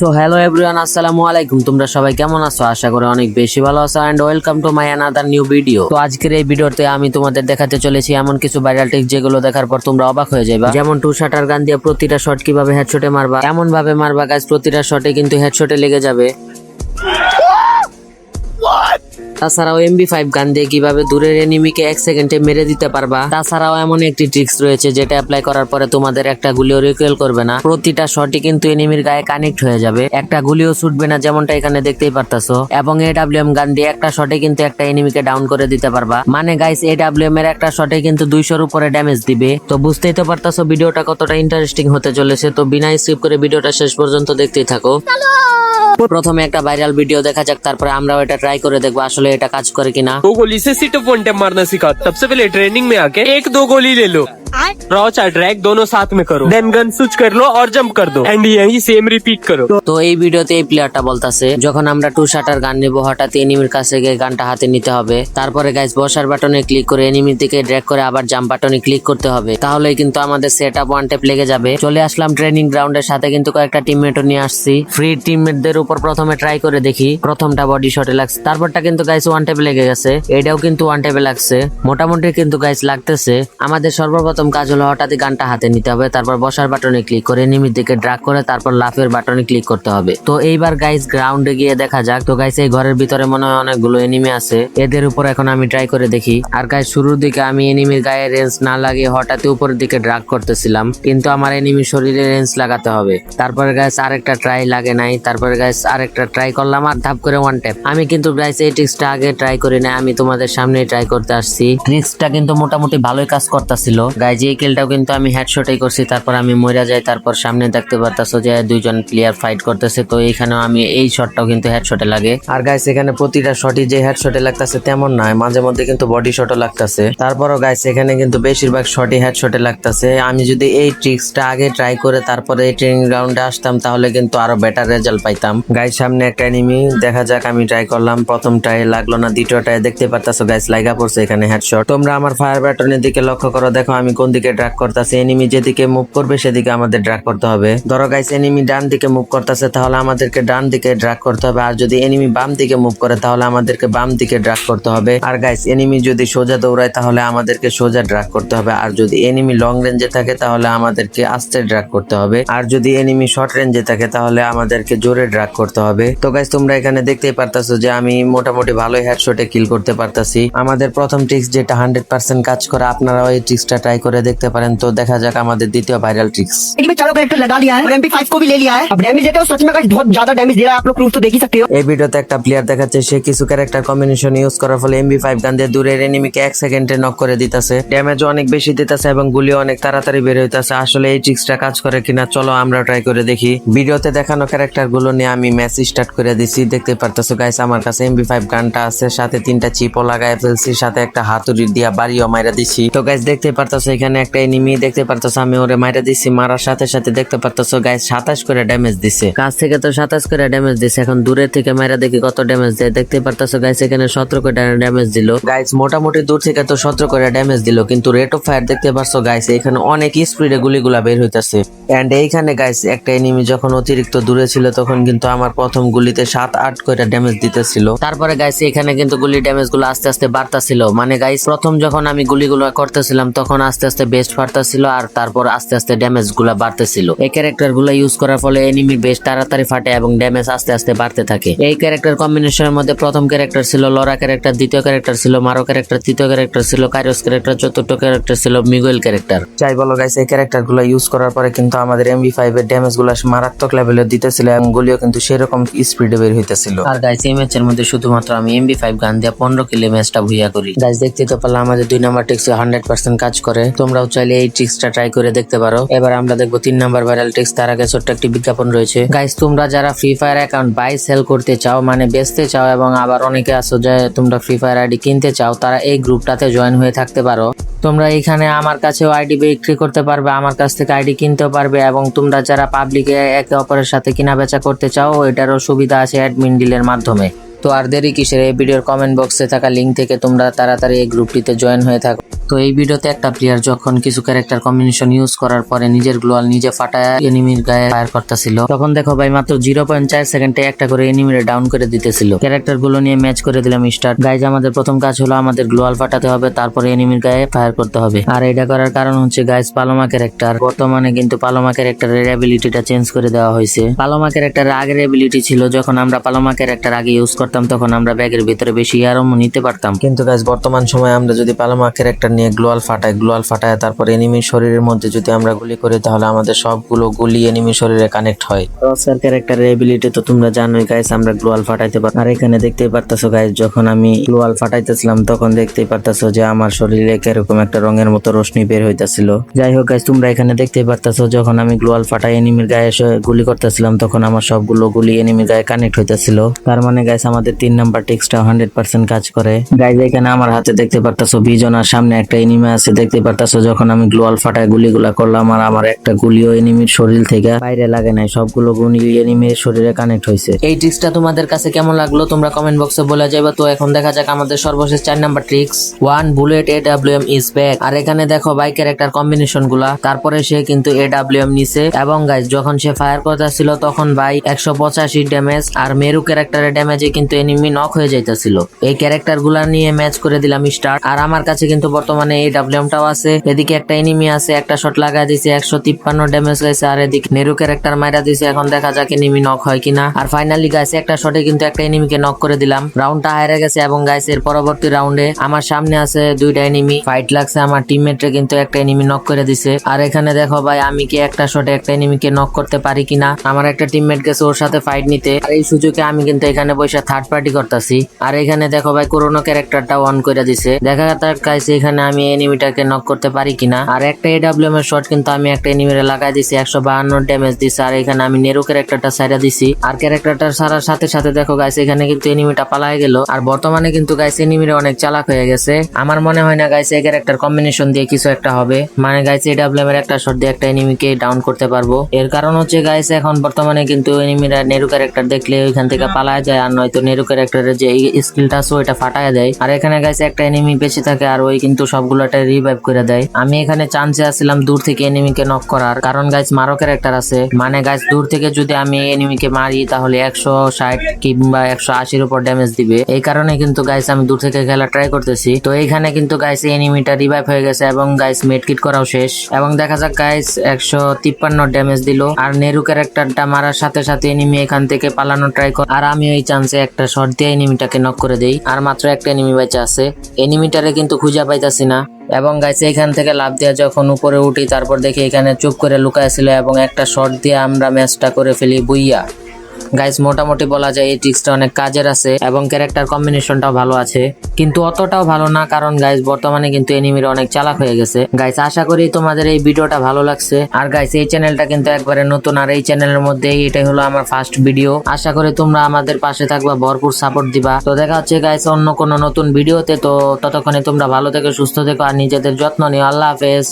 So hello everyone, আসসালামু আলাইকুম। তোমরা সবাই কেমন আছো? আশা করি অনেক বেশি ভালো আছো and welcome to my another new video. তো আজকের এই ভিডিওতে আমি তোমাদের দেখাতে চলেছি এমন কিছু ভাইরাল ট্রিক যেগুলো দেখার পর তোমরা অবাক হয়ে যাবে। যেমন টু শাটার গান দিয়ে প্রতিটা শট কিভাবে হেডশটে মারবা, এমন ভাবে মারবা গাইস প্রতিটা শটে কিন্তু হেডশটে লেগে যাবে। তাছাড়াও MB5 গান দিয়ে কিভাবে দূরের এনিমিকে 1 সেকেন্ডে মেরে দিতে পারবা। তাছাড়াও এমন একটি ট্রিক্স রয়েছে যেটা অ্যাপ্লাই করার পরে তোমাদের একটা গুলিও রিকয়েল করবে না, প্রতিটা শটই কিন্তু এনিমির গায়ে কানেক্ট হয়ে যাবে, একটা গুলিও ছুটবে না, যেমনটা এখানে দেখতেই পারতাছো। এবং AWM গান দিয়ে একটা শটে কিন্তু একটা এনিমিকে ডাউন করে দিতে পারবা। মানে গাইস AWM এর একটা শটে কিন্তু 200-র উপরে ড্যামেজ দিবে। তো বুঝতেই তো পারতাছো ভিডিওটা কতটা ইন্টারেস্টিং হতে চলেছে। তো বিনা স্কিপ করে ভিডিওটা শেষ পর্যন্ত দেখতেই থাকো। প্রথমে একটা ভাইরাল ভিডিও দেখা যাক, তারপরে আমরাও এটা ট্রাই করে দেখবো আসলে এটা কাজ করে কিনা। दो गोली से सिर्फ वन टैप मारना सीखा। तब से पहले ट्रेनिंग में आके एक दो गोली ले लो, क्रॉच और ड्रैग दोनों साथ में करो, देन गन स्विच कर लो और जंप कर दो एंड यही सेम रिपीट करो। তো এই ভিডিওতে এই প্লেয়ারটা বলতাছে যখন আমরা টু শাটার গান নেবো হঠাৎ এনিমির কাছে গিয়ে গানটা হাতে নিতে হবে, তারপরে গাইস বসার বাটনে ক্লিক করে এনিমির দিকে ড্র্যাগ করে আবার জাম্প বাটনে ক্লিক করতে হবে, তাহলেই কিন্তু আমাদের সেটআপ ওয়ান ট্যাপ লেগে যাবে। চলে আসলাম ট্রেনিং গ্রাউন্ডের সাথে কিন্তু কয়েকটা টিমমেটও নিয়ে আসছি। ফ্রি টিমমেটদের উপর প্রথমে ট্রাই করে দেখি, প্রথমটা বডি শটে লাগছে, তারপরটা কিন্তু গাইস ওয়ান ট্যাপ লেগে গেছে, এটাও কিন্তু ওয়ান ট্যাপে লাগছে, মোটামুটি কিন্তু গাইস লাগতেছে। আমাদের সর্বপ্রথম কাজ হলো হঠাৎই গানটা হাতে নিতে হবে, তারপর বসার বাটনে ক্লিক করে এনিমির দিকে ড্র্যাগ করে তারপর লাফের বাটনে ক্লিক করতে হবে। তো এইবার গাইস গ্রাউন্ডে গিয়ে দেখা যাক। তো গাইস এই ঘরের ভিতরে মনে হয় অনেকগুলো এনিমি আছে, এদের উপর এখন আমি ট্রাই করে দেখি। আর গাইস শুরুর দিকে আমি এনিমির গায়ে রেঞ্জ না লাগিয়ে হঠাৎই উপরের দিকে ড্র্যাগ করতেছিলাম, কিন্তু আমার এনিমির শরীরে রেঞ্জ লাগাতে হবে। তারপরে গাইস আরেকটা ট্রাই লাগে নাই, তারপরে গাইস আরেকটা ট্রাই করলাম আর ধাপ করে ওয়ান ট্যাপ। আমি কিন্তু গাইস এই ট্রিক্সটা আগে ট্রাই করি না, আমি তোমাদের সামনে ট্রাই করতে আসছি। ট্রিক্সটা কিন্তু মোটামুটি ভালোই কাজ করতেছিল গাইস। এই কিলটাও কিন্তু আমি হেডশটেই করছি, তারপর আমি মরে যাই। তারপর সামনে দেখতে পারতাছো যে দুইজন প্লেয়ার ফাইট করতেছে, তো এইখানেও আমি এই শটটাও কিন্তু হেডশটে লাগে। আর গাইস এখানে প্রতিটা শটই যে হেডশটে লাগতেছে তেমন নয়, মাঝে মধ্যে কিন্তু বডি শটও লাগতেছে। তারপরও গাইস এখানে কিন্তু বেশিরভাগ শটই হেডশটে লাগতেছে। আমি যদি এই ট্রিক্সটা আগে ট্রাই করে তারপরে এই ট্রেনিং গ্রাউন্ডে আসতাম তাহলে কিন্তু আরো বেটার রেজাল্ট পাইতাম। গাইস সামনে একটা এনিমি দেখা যাক, আমি ট্রাই করলাম, প্রথমটায় লাগলো না, দ্বিতীয়টায় দেখতে পারতাছো গাইস লাগা পড়ছে এখানে হেডশট। তোমরা আমার ফায়ার বাটনের দিকে লক্ষ্য করো, দেখো আমি কোন দিকে ড্র্যাগ করতেছি, এনিমি যেদিকে মুভ করবে সেদিকে আমাদের ড্র্যাগ করতে হবে। ধরো গাইস এনিমি ডান দিকে মুভ করতেছে তাহলে আমাদেরকে ডান দিকে ড্র্যাগ করতে হবে, আর যদি এনিমি বাম দিকে মুভ করে তাহলে আমাদেরকে বাম দিকে ড্র্যাগ করতে হবে। আর গাইস এনিমি যদি সোজা দৌড়ায় তাহলে আমাদেরকে সোজা ড্র্যাগ করতে হবে, আর যদি এনিমি লং রেঞ্জে থাকে তাহলে আমাদেরকে আস্তে ড্র্যাগ করতে হবে, আর যদি এনিমি শর্ট রেঞ্জে থাকে তাহলে আমাদেরকে জোরে ড্র্যাগ করতে হবে। তো গাইস তোমরা এখানে দেখতেই পারতাছো যে আমি মোটামুটি ভালোই হেডশটে কিল করতে পারতাছি। আমাদের প্রথম ট্রিক্স যেটা 100% কাজ করে, আপনারাও এই ট্রিক্সটা ট্রাই করে দেখতে পারেন। তো দেখা যাক আমাদের দ্বিতীয় ভাইরাল ट्रिक्स। में चारों कैरेक्टर लगा लिया है और MP5 को भी ले लिया है। अब डैमेज देते हो, सच में बहुत ज्यादा डैमेज दे रहा है, आप लोग प्रूफ तो देख ही सकते हो। এই ভিডিওতে একটা প্লেয়ার দেখাচ্ছে সে কিছু ক্যারেক্টার কম্বিনেশন ইউজ করার ফলে MB5 গান দিয়ে দূরের এনিমিকে 1 সেকেন্ডে নক করে দিতেছে, ড্যামেজও অনেক বেশি দিতেছে এবং গুলিও অনেক তাড়াতাড়ি বের হইতাছে। আসলে এই ট্রিক্সটা কাজ করে কিনা চলো আমরা ট্রাই করে দেখি। ভিডিওতে দেখানো ক্যারেক্টার গুলো নিয়ে আমি ম্যাচ স্টার্ট করে দিছি। দেখতে পারতেছো গাইস আমার কাছে MB5 গানটা আছে, সাথে 3টা চিপও লাগায় ফেলছি, সাথে একটা হাতুড়ি দিয়া বাড়িও মাইরা দিছি। তো গাইস দেখতে পারতেছো এখানে একটা এনিমি, দেখতে পারতেছো আমি ওরে মাইরা দিছি, মারার সাথে সাথে দেখতে পারতেছো গাইস 27 করে ড্যামেজ দিছে। কাছ থেকে তো 27 করে ড্যামেজ দিছে, এখন দূরে থেকে মাইরা দেখি কত ড্যামেজ দেয়। দেখতে পারতেছো গাইস এখানে 17 করে ড্যামেজ দিল। গাইস মোটামুটি দূর থেকে তো 17 করে ড্যামেজ দিল, কিন্তু রেট অফ ফায়ার দেখতে পারছো গাইস এখানে অনেক স্পিডে গুলিগুলা বের হইতাছে। এন্ড এইখানে গাইস একটা এনিমি যখন অতিরিক্ত দূরে ছিল তখন কিন্তু আমার প্রথম গুলিতে 7-8 করে ড্যামেজ দিতেছিল। তারপরে গাইস এখানে কিন্তু গুলি ড্যামেজ গুলো আস্তে আস্তে বাড়তাছিল। মানে গাইস প্রথম যখন আমি গুলিগুলো করতেছিলাম তখন আস্তে আস্তে বেস্ট ফাটতাছিল, আর তারপর আস্তে আস্তে ড্যামেজ গুলা বাড়তেছিল। এই ক্যারেক্টার গুলা ইউজ করার ফলে এনিমির বেশ তাড়াতাড়ি ফাটে এবং ড্যামেজ আস্তে আস্তে বাড়তে থাকে। এই ক্যারেক্টার কম্বিনেশনের মধ্যে প্রথম ক্যারেক্টার ছিল লরা ক্যারেক্টার, দ্বিতীয় ক্যারেক্টার ছিল মারো ক্যারেক্টার, তৃতীয় ক্যারেক্টার ছিল কাইরোস ক্যারেক্টার, চতুর্থ ক্যারেক্টার ছিল মিগুয়েল ক্যারেক্টার। চাই বলো গাইস এই ক্যারেক্টার গুলো ইউজ করার পরে কিন্তু আমাদের MB5 এর ড্যামেজ গুলা মারাত্মক লেভেলে দিতেছিল এবং গুলিও কিন্তু সেরকম স্পিডে বের হইতেছিল। আর গাইস এই ম্যাচের মধ্যে শুধুমাত্র আমি MB5 গান দিয়ে 15 কিলে ম্যাচটা ভুইয়া করি। গাইস দেখতে তো পারলাম আমাদের 2 নাম্বার ট্রিক্স 100% কাজ করে। তোমরাও চাইলে এই ট্রিক্সটা ট্রাই করে দেখতে পারো। এবার আমরা দেখবো 3 নাম্বার ভাইরাল ট্রিক্স। তার আগে ছোট্ট একটি বিজ্ঞাপন রয়েছে। গাইস তোমরা যারা free fire account buy sell করতে চাও, মানে বেচতে চাও, এবং আবার অনেকে আছো যে তোমরা ফ্রি ফায়ার আইডি কিনতে চাও, তারা এই গ্রুপটাতে জয়েন হয়ে থাকতে পারো। তোমরা এখানে আমার কাছেও আইডি বিক্রি করতে পারবে, আমার কাছ থেকে আইডি কিনতেও পারবে, এবং তোমরা যারা পাবলিকে একে অপরের সাথে কিনা বেচা করতে চাও এটারও সুবিধা আছে অ্যাডমিন ডিলের মাধ্যমে। তো আর দেরি কিসের, এই ভিডিওর কমেন্ট বক্সে থাকা লিঙ্ক থেকে তোমরা তাড়াতাড়ি এই গ্রুপটিতে জয়েন হয়ে থাকো। তো এই ভিডিওতে একটা প্লেয়ার যখন কিছু ক্যারেক্টার কম্বিনেশন ইউজ করার পরে নিজের গ্লোয়াল নিজে ফাটায় এনিমির গায়ে ফায়ার করতেছিল, তখন দেখো ভাই মাত্র 0.4 সেকেন্ডে একটা করে এনিমিরে ডাউন করে দিতেছিল। ক্যারেক্টার গুলো নিয়ে ম্যাচ করে দিলাম স্টার্ট। গাইজ আমাদের প্রথম কাজ হলো আমাদের গ্লোয়াল ফাটাতে হবে, তারপরে এনিমির গায়ে ফায়ার করতে হবে। আর এটা করার কারণ হচ্ছে গাইজ পালোমা ক্যারেক্টার বর্তমানে কিন্তু পালোমা ক্যারেক্টারের অ্যাবিলিটিটা চেঞ্জ করে দেওয়া হয়েছে। পালোমা ক্যারেক্টারের আগের অ্যাবিলিটি ছিল যখন আমরা পালোমা ক্যারেক্টার আগে ইউজ করতাম তখন আমরা ব্যাগের ভিতরে বেশি আরাম নিতে পারতাম, কিন্তু গাইজ বর্তমান সময়ে আমরা যদি পালোমা ক্যারেক্টার নিয়ে গ্লোয়াল ফাটায় তারপর এনিমির শরীরের মধ্যে যদি আমরা গুলি করি তাহলে আমাদের সবগুলো গুলি এনিমির শরীরে কানেক্ট হয়। ক্রসার ক্যারেক্টারের এবিলিটি তো তোমরা জানোই গাইস, আমরা গ্লোয়াল ফাটাইতে পারি। আর এখানে দেখতেই পারতাছো গাইস, যখন আমি গ্লোয়াল ফাটাইতেছিলাম তখন দেখতেই পারতাছো যে আমার শরীরে কিরকম একটা রঙের মতো রোশনি বের হইতাছিল। যাই হোক গাইস, তোমরা এখানে দেখতেই পারতাছো যখন আমি গ্লোয়াল ফাটাই এনিমির গায়ে এসে গুলি করতেছিলাম তখন আমার সবগুলো গুলি এনিমির গায়ে কানেক্ট হইতাছিল। তার মানে গাইস আমাদের 3 নাম্বার টিক্সটা 100% কাজ করে। গাইস এখানে আমার হাতে দেখতে পারতাছো ভিজন, আর সামনে একটা এনিমি আছে। দেখতে পারতাছো যখন আমি গ্লোয়াল ফাটায় গুলিগুলা করলাম আর আমার একটা গুলিও এনিমির শরীর থেকে বাইরে লাগে নাই, সবগুলো গুলি এনিমির শরীরে কানেক্ট হয়েছে। এই ট্রিক্সটা তোমাদের কাছে কেমন লাগলো তোমরা কমেন্ট বক্সে বলে যাবে। তো এখন দেখা যাক আমাদের সর্বশেষ 4 number tricks, 1 bullet AWM is back. আর এখানে দেখো বাই ক্যারেক্টার কম্বিনেশন গুলা, তারপরে সে কিন্তু AWM নিছে এবং গাইস যখন সে ফায়ার করতেছিল তখন ভাই 185 ড্যামেজ আর মেরু ক্যারেক্টারের ড্যামেজে কিন্তু এনিমি নক হয়ে যাইতাছিল। এই ক্যারেক্টার গুলা নিয়ে ম্যাচ করে দিলাম স্টার্ট। আর আমার কাছে কিন্তু বর্তমানে AWM টাও আছে। এদিকে একটা এনিমি আছে, একটা শট লাগা দিছে, 153 ড্যামেজ গাইছে। আর এদিকে মেরু ক্যারেক্টার মাইরা দিছে। এখন দেখা যাক এনিমি নক হয় কিনা। আর ফাইনালি গাইছে একটা শটে কিন্তু একটা এনিমিকে নক করে দিলাম। রাউন্ডটা হারে গেছে এবং গাইছে এর পরবর্তী রাউন্ডে আমার সামনে আছে 2টা এনিমি ফাইট লাগছে। আমার টিমমেটরে কিন্তু একটা এনিমি নক করে দিছে। আর এখানে দেখো ভাই আমি কি একটা শটে একটা এনিমিকে নক করতে পারি কিনা। আমার একটা টিমমেট গেছে ওর সাথে ফাইট নিতে, আর এই সুযোগে আমি কিন্তু এখানে বসে থার্ড পার্টি করতেছি। আর এখানে দেখো ভাই করোনা ক্যারেক্টারটা অন করে দিছে। দেখা যাক গাইছে এখানে আমি এনিমিটাকে নক করতে পারি কিনা। আর একটা AWM এর শট কিন্তু আমি একটা এনিমিরে লাগাই দিছি, 152 ড্যামেজ দিছে। আর এখানে আমি নেরু ক্যারেক্টারটা সাইডা দিছি। আর ক্যারেক্টারটা সারার সাথে সাথে দেখো গাইছে এখানে কিন্তু এনিমিটা পালায় গেল। আর বর্তমানে কিন্তু গাইছে এনিমিরা অনেক চালাক হয়ে গেছে। আমার মনে হয় না গাইছে এই ক্যারেক্টার কম্বিনেশন দিয়ে কিছু একটা হবে, মানে গাইছে AWM এর একটা শট দিয়ে একটা এনিমিকে ডাউন করতে পারবো। এর কারণ হচ্ছে গাইছে এখন বর্তমানে কিন্তু এনিমিরা নেরু ক্যারেক্টার দেখলে ওইখান থেকে পালায় যায়, আর নয়তো নেরু ক্যারেক্টারের যে স্কিলটা আছে ওইটা ফাটায় দেয়। আর এখানে গাইছে একটা এনিমি বেঁচে থাকে আর ওই কিন্তু সবগুলোটা রিভাইভ করে দেয়। আমি এখানে চান্সে আসছিলাম দূর থেকে এনিমিকে নক করার, কারণ গাইস মারো ক্যারেক্টার আছে, মানে গাইস দূর থেকে যদি আমি এনিমিকে মারি তাহলে 160 কিংবা 180 উপর ড্যামেজ দিবে। এই কারণে কিন্তু গাইস আমি দূর থেকে খেলা ট্রাই করতেছি। তো এইখানে কিন্তু গাইস এনিমিটা রিভাইভ হয়ে গেছে এবং গাইস মেডকিট করাও শেষ। এবং দেখা যাক গাইস 153 ড্যামেজ দিল। আর নেরু ক্যারেক্টারটা মারার সাথে সাথে এনিমি এখান থেকে পালানো ট্রাই করে, আর আমি ওই চান্সে একটা শট দিয়ে এনিমিটাকে নক করে দেই। আর মাত্র একটা এনিমি বেঁচে আছে, এনিমিটারে কিন্তু খুঁজে পাইতাছি না। এবং গাইছে এখান থেকে লাভ দিয়ে যখন উপরে উঠি তারপর দেখি এখানে চুপ করে লুকাইছিল এবং একটা শট দিয়ে আমরা ম্যাচটা করে ফেলি বুইয়া। গাইস মোটামুটি বলা যায় এই ট্রিক্সটা অনেক কাজের আছে এবং ক্যারেক্টার কম্বিনেশনটাও ভালো আছে, কিন্তু অতটাও ভালো না, কারণ গাইস বর্তমানে কিন্তু এনিমিরা অনেক চালাক হয়ে গেছে। গাইস আশা করি তোমাদের এই ভিডিওটা ভালো লাগছে। আর গাইস এই চ্যানেলটা কিন্তু একবারে নতুন, আর এই চ্যানেলের মধ্যে এটাই হলো আমার ফার্স্ট ভিডিও। আশা করি তোমরা আমাদের পাশে থাকবা, ভরপুর সাপোর্ট দিবা। তো দেখা হচ্ছে গাইস অন্য কোনো নতুন ভিডিওতে। তো ততক্ষণে তোমরা ভালো থেকো, সুস্থ থেকো আর নিজেদের যত্ন নিও। আল্লাহ হাফেজ।